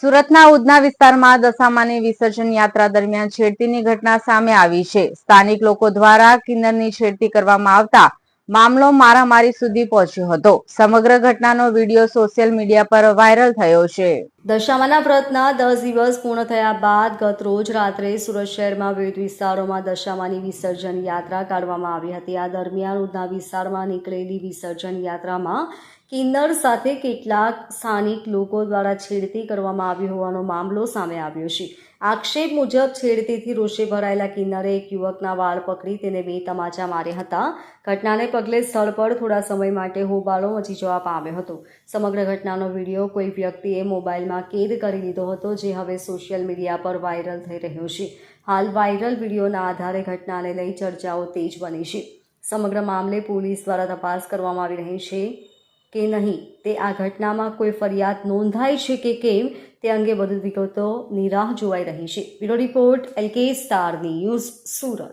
સુરતના ઉધના વિસ્તારમાં દશામાની વિસર્જન યાત્રા દરમિયાન છેડતીની ઘટના સામે આવી છે। સ્થાનિક લોકો દ્વારા કિન્નરની છેડતી કરવામાં આવતા મામલો મારામારી સુધી પહોંચ્યો હતો। સમગ્ર ઘટનાનો વિડીયો સોશિયલ મીડિયા પર વાયરલ થયો છે। દશામાના વ્રતના 10 દિવસ પૂર્ણ થયા બાદ ગત રોજ રાત્રે સુરત શહેરમાં વિવિધ વિસ્તારોમાં દશામાની વિસર્જન યાત્રા કાઢવામાં આવી હતી। આ દરમિયાન ઉધના વિસ્તારમાં નીકળેલી વિસર્જન યાત્રામાં કિન્નર સાથે કેટલાક સ્થાનિક લોકો દ્વારા છેડતી કરવામાં આવી હોવાનો મામલો સામે આવ્યો છે। આક્ષેપ મુજબ છેડતીથી રોષે ભરાયેલા કિન્નરે એક યુવકના વાળ પકડી તેને 2 તમાચા માર્યા હતા। ઘટનાને પગલે સ્થળ પર થોડા સમય માટે હોબાળો મચી જવા પામ્યો હતો। સમગ્ર ઘટનાનો વિડીયો કોઈ વ્યક્તિએ મોબાઈલમાં કેદ કરી લીધો હતો, જે હવે સોશિયલ મીડિયા પર વાયરલ થઈ રહ્યો છે। હાલ વાયરલ વિડીયોના આધારે ઘટનાને લઈ ચર્ચાઓ તેજ બની છે। સમગ્ર મામલે પોલીસ દ્વારા તપાસ કરવામાં આવી રહી છે કે નહીં તે આ ઘટનામાં કોઈ ફરિયાદ નોંધાઈ છે કે કેમ તે અંગે વધુ વિગતોની રાહ જોવાઈ રહી છે। Bureau report LK star news, Surat.